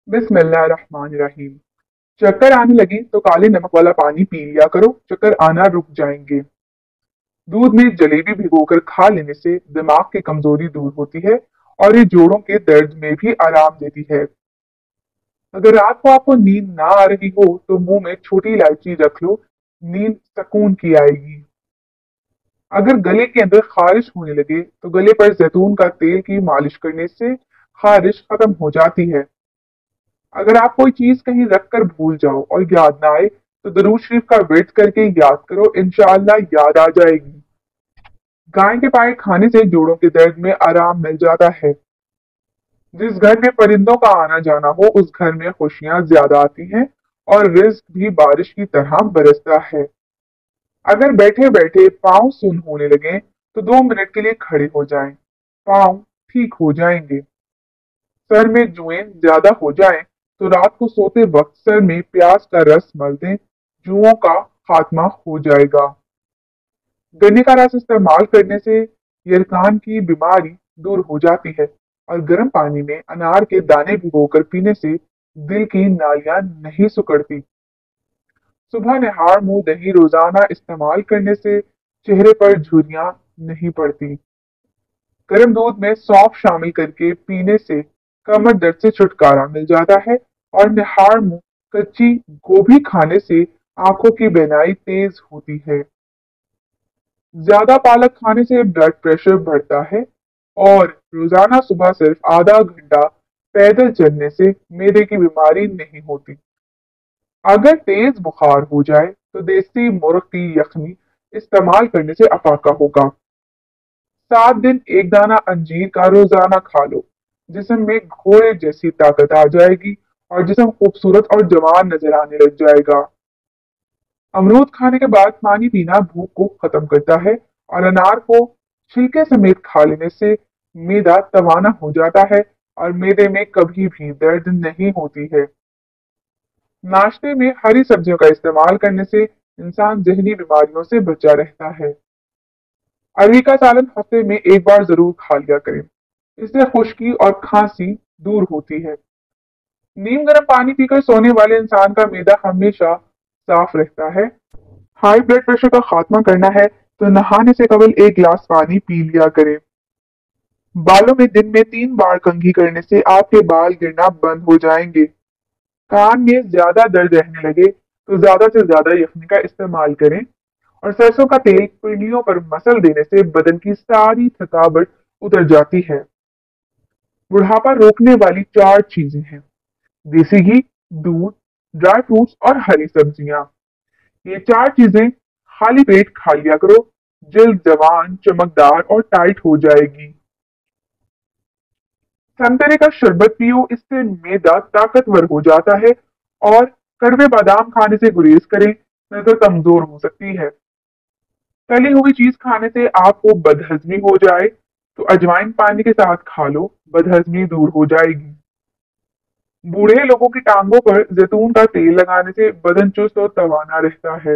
बिस्मिल्लाहिर्रहमानिर्रहीम। चक्कर आने लगे तो काले नमक वाला पानी पी लिया करो, चक्कर आना रुक जाएंगे। दूध में जलेबी भिगोकर खा लेने से दिमाग की कमजोरी दूर होती है और ये जोड़ों के दर्द में भी आराम देती है। अगर रात को आपको नींद ना आ रही हो तो मुंह में छोटी इलायची रख लो, नींद सुकून की आएगी। अगर गले के अंदर खारिश होने लगे तो गले पर जैतून का तेल की मालिश करने से खारिश खत्म हो जाती है। अगर आप कोई चीज कहीं रख कर भूल जाओ और याद ना आए तो दरूद शरीफ का विर्द करके याद करो, इंशाअल्लाह याद आ जाएगी। गाय के पाए खाने से जोड़ों के दर्द में आराम मिल जाता है। जिस घर में परिंदों का आना जाना हो उस घर में खुशियां ज्यादा आती हैं और रिज्क भी बारिश की तरह बरसता है। अगर बैठे बैठे पाँव सुन होने लगे तो 2 मिनट के लिए खड़े हो जाएं, पाँव ठीक हो जाएंगे। सर में जुएं ज्यादा हो जाएं तो रात को सोते वक्त सर में प्याज का रस मल दें, जुओं का खात्मा हो जाएगा। गन्ने का रस इस्तेमाल करने से यरकान की बीमारी दूर हो जाती है और गर्म पानी में अनार के दाने भिगोकर पीने से दिल की नालियां नहीं सिकुड़ती। सुबह नहार मुंह दही रोजाना इस्तेमाल करने से चेहरे पर झुर्रियां नहीं पड़ती। गर्म दूध में सौंफ शामिल करके पीने से कमर दर्द से छुटकारा मिल जाता है और निहार मुंह कच्ची गोभी खाने से आंखों की बीनाई तेज होती है। ज्यादा पालक खाने से ब्लड प्रेशर बढ़ता है और रोजाना सुबह सिर्फ आधा घंटा पैदल चलने से मैदे की बीमारी नहीं होती। अगर तेज बुखार हो जाए तो देसी मुर्ग की यखनी इस्तेमाल करने से अफाका होगा। 7 दिन एक दाना अंजीर का रोजाना खा लो, जिस्म में घोड़े जैसी ताकत आ जाएगी और जिस्म खूबसूरत और जवान नजर आने लग जाएगा। अमरूद खाने के बाद पानी पीना भूख को खत्म करता है और अनार को छिलके समेत खा लेने से मैदा तवाना हो जाता है और मैदे में कभी भी दर्द नहीं होती है। नाश्ते में हरी सब्जियों का इस्तेमाल करने से इंसान जहनी बीमारियों से बचा रहता है। अरवी का सालन हफ्ते में एक बार जरूर खा लिया करें, इससे खुश्की और खांसी दूर होती है। नीम गर्म पानी पीकर सोने वाले इंसान का मैदा हमेशा साफ रहता है। हाई ब्लड प्रेशर का खात्मा करना है तो नहाने से कबल एक गिलास पानी पी लिया करें। बालों में दिन में 3 बार कंघी करने से आपके बाल गिरना बंद हो जाएंगे। कान में ज्यादा दर्द रहने लगे तो ज्यादा से ज्यादा यखनी का इस्तेमाल करें और सरसों का तेल पिंडलियों पर मसल देने से बदन की सारी थकावट उतर जाती है। बुढ़ापा रोकने वाली 4 चीजें हैं: देसी घी, दूध, ड्राई फ्रूट्स और हरी सब्जियां। ये 4 चीजें खाली पेट खा लिया करो, जल्द जवान, चमकदार और टाइट हो जाएगी। संतरे का शरबत पियो, इससे मैदा ताकतवर हो जाता है और कड़वे बादाम खाने से गुरेज करें, नजर कमजोर हो सकती है। तली हुई चीज खाने से आपको बदहजमी हो जाए तो अजवाइन पानी के साथ खा लो, बदहजमी दूर हो जाएगी। बूढ़े लोगों की टांगों पर जैतून का तेल लगाने से बदन चुस्त और तवाना रहता है।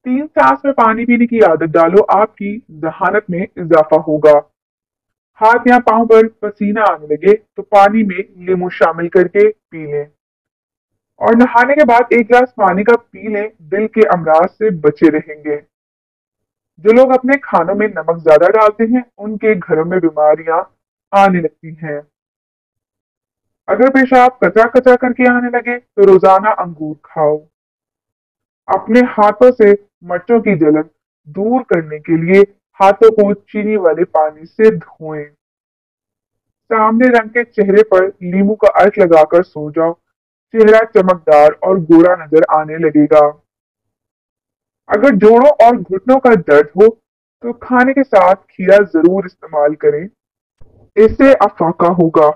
3 सांस में पानी पीने की आदत डालो, आपकी जहानत में इजाफा होगा। हाथ या पांव पर पसीना आने लगे तो पानी में नींबू शामिल करके पी लें और नहाने के बाद एक गिलास पानी का पी लें, दिल के अमराज से बचे रहेंगे। जो लोग अपने खानों में नमक ज्यादा डालते हैं उनके घरों में बीमारियां आने लगती हैं। अगर पेशाब कचरा कचरा करके आने लगे तो रोजाना अंगूर खाओ। अपने हाथों से मर्चों की जलन दूर करने के लिए हाथों को चीनी वाले पानी से धोएं। सामने रंग के चेहरे पर नींबू का अर्क लगाकर सो जाओ, चेहरा चमकदार और गोरा नजर आने लगेगा। अगर जोड़ों और घुटनों का दर्द हो तो खाने के साथ खीरा जरूर इस्तेमाल करें, इससे अफाका होगा।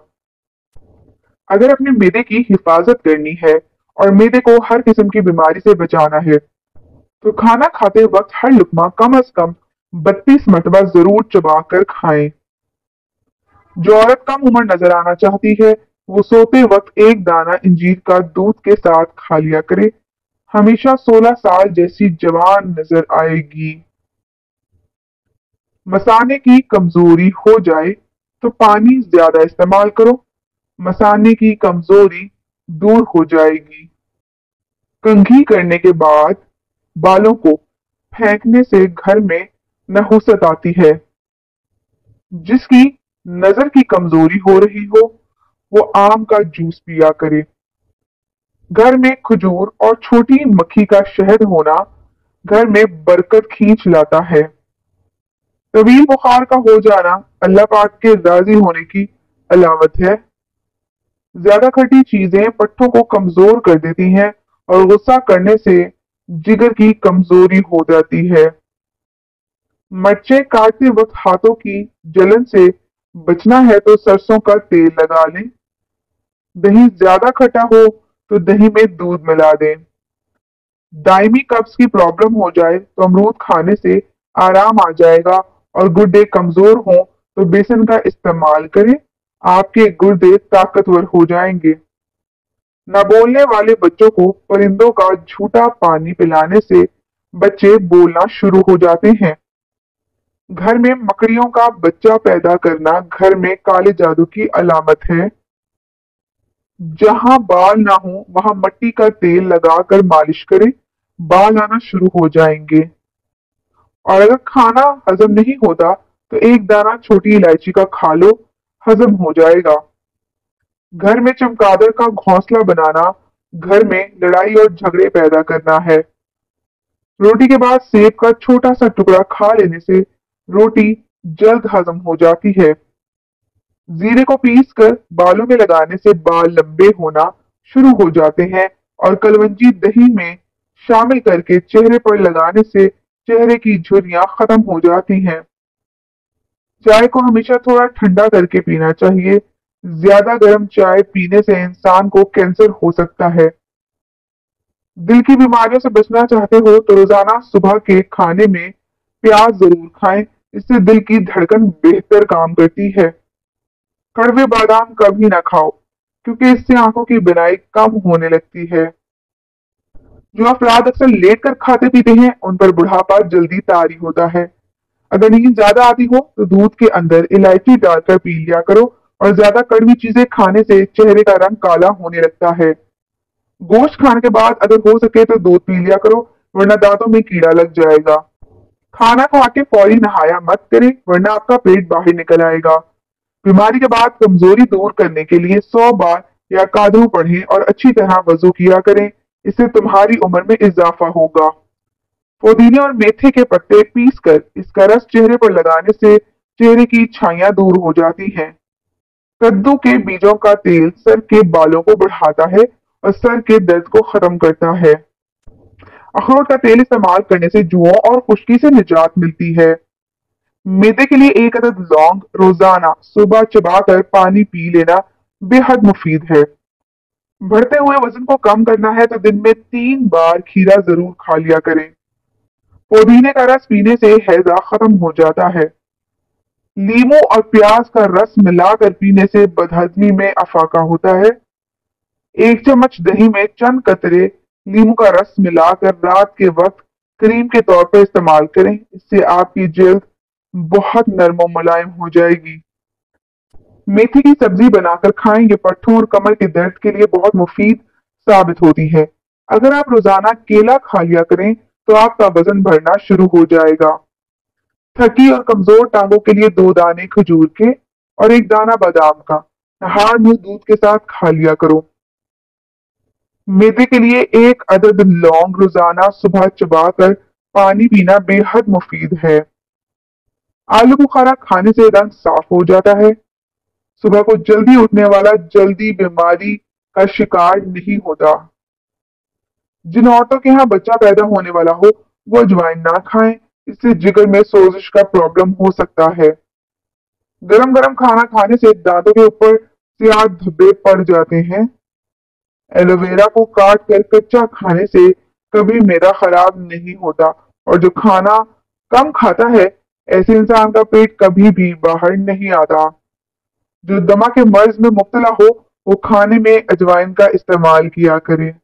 अगर अपने मैदे की हिफाजत करनी है और मैदे को हर किस्म की बीमारी से बचाना है तो खाना खाते वक्त हर लुकमा कम से कम 32 मरतबा जरूर चबा कर खाएं। जो औरत कम उम्र नजर आना चाहती है वो सोते वक्त एक दाना इंजीर का दूध के साथ खा लिया करे, हमेशा 16 साल जैसी जवान नजर आएगी। मसाने की कमजोरी हो जाए तो पानी ज्यादा इस्तेमाल करो, مثانے کی कमजोरी दूर हो जाएगी। कंघी करने के बाद बालों को फेंकने से घर में नहुसत आती है। जिसकी नजर की कमजोरी हो रही हो वो आम का जूस पिया करे। घर में खजूर और छोटी मक्खी का शहद होना घर में बरकत खींच लाता है। तवील बुखार का हो जाना अल्लाह पाक के राजी होने की अलामत है। ज्यादा खट्टी चीजें पट्टों को कमजोर कर देती हैं और गुस्सा करने से जिगर की कमजोरी हो जाती है। मिर्चें काटते वक्त हाथों की जलन से बचना है तो सरसों का तेल लगा लें। दही ज्यादा खट्टा हो तो दही में दूध मिला दें। दायमी कब्ज की प्रॉब्लम हो जाए तो अमरूद खाने से आराम आ जाएगा और गुर्दे कमजोर हों तो बेसन का इस्तेमाल करें। आपके गुर्दे ताकतवर हो जाएंगे। न बोलने वाले बच्चों को परिंदों का झूठा पानी पिलाने से बच्चे बोलना शुरू हो जाते हैं। घर में मकड़ियों का बच्चा पैदा करना घर में काले जादू की अलामत है। जहां बाल ना हो वहां मिट्टी का तेल लगाकर मालिश करें, बाल आना शुरू हो जाएंगे। और अगर खाना हजम नहीं होता तो एक दाना छोटी इलायची का खा लो, हजम हो जाएगा। घर में चमगादड़ का घोंसला बनाना घर में लड़ाई और झगड़े पैदा करना है। रोटी के बाद सेब का छोटा सा टुकड़ा खा लेने से रोटी जल्द हजम हो जाती है। जीरे को पीस कर बालों में लगाने से बाल लंबे होना शुरू हो जाते हैं और कलवंजी दही में शामिल करके चेहरे पर लगाने से चेहरे की झुर्रियां खत्म हो जाती हैं। चाय को हमेशा थोड़ा ठंडा करके पीना चाहिए। ज्यादा गर्म चाय पीने से इंसान को कैंसर हो सकता है। दिल की बीमारियों से बचना चाहते हो तो रोजाना सुबह के खाने में प्याज जरूर खाएं, इससे दिल की धड़कन बेहतर काम करती है। कड़वे बादाम कभी ना खाओ क्योंकि इससे आंखों की बिनाई कम होने लगती है। जो अफराद अक्सर लेट कर खाते पीते हैं उन पर बुढ़ापा जल्दी तारी होता है। अगर नींद ज्यादा आती हो तो दूध के अंदर इलायची डालकर पी लिया करो और ज्यादा कड़वी चीजें खाने से चेहरे का रंग काला होने लगता है। गोश्त खाने के बाद अगर हो सके तो दूध पी लिया करो वरना दांतों में कीड़ा लग जाएगा। खाना खा के फौरी नहाया मत करें वरना आपका पेट बाहर निकल आएगा। बीमारी के बाद कमजोरी दूर करने के लिए 100 बार या कादरू पढ़ें और अच्छी तरह वजू किया करें, इससे तुम्हारी उम्र में इजाफा होगा। पुदीने और मेथी के पत्ते पीस कर इसका रस चेहरे पर लगाने से चेहरे की छाइयां दूर हो जाती हैं। कद्दू के बीजों का तेल सर के बालों को बढ़ाता है और सर के दर्द को खत्म करता है। अखरोट का तेल इस्तेमाल करने से जुओं और खुश्की से निजात मिलती है। मैदे के लिए एक अदद लौंग रोजाना सुबह चबाकर पानी पी लेना बेहद मुफीद है। बढ़ते हुए वजन को कम करना है तो दिन में 3 बार खीरा जरूर खा लिया करें। पुदीने का रस पीने से हैजा खत्म हो जाता है। लीमू और प्याज का रस मिलाकर पीने से बदहजमी में अफाका होता है। 1 चम्मच दही में चंद कतरे लीमू का रस मिलाकर रात के वक्त क्रीम के तौर पर इस्तेमाल करें, इससे आपकी जल्द बहुत नरम और मुलायम हो जाएगी। मेथी की सब्जी बनाकर खाएंगे पट्ठों और कमर के दर्द के लिए बहुत मुफीद साबित होती है। अगर आप रोजाना केला खा लिया करें तो आपका वजन बढ़ना शुरू हो जाएगा। थकी और कमजोर टांगों के लिए 2 दाने खजूर के और 1 दाना बादाम का नहार मुंह दूध के साथ खा लिया करो। मैदे के लिए 1 अदद लौंग रोजाना सुबह चबाकर पानी पीना बेहद मुफीद है। आलू बुखारा खाने से रंग साफ हो जाता है। सुबह को जल्दी उठने वाला जल्दी बीमारी का शिकार नहीं होता। जिन औरतों के यहाँ बच्चा पैदा होने वाला हो वो अजवाइन ना खाएं, इससे जिगर में सोजिश का प्रॉब्लम हो सकता है। गरम गरम खाना खाने से दांतों के ऊपर स्याह धब्बे पड़ जाते हैं। एलोवेरा को काट कर कच्चा खाने से कभी मैदा खराब नहीं होता और जो खाना कम खाता है ऐसे इंसान का पेट कभी भी बाहर नहीं आता। जो दमा के मर्ज में मुब्तला हो वो खाने में अजवाइन का इस्तेमाल किया करे।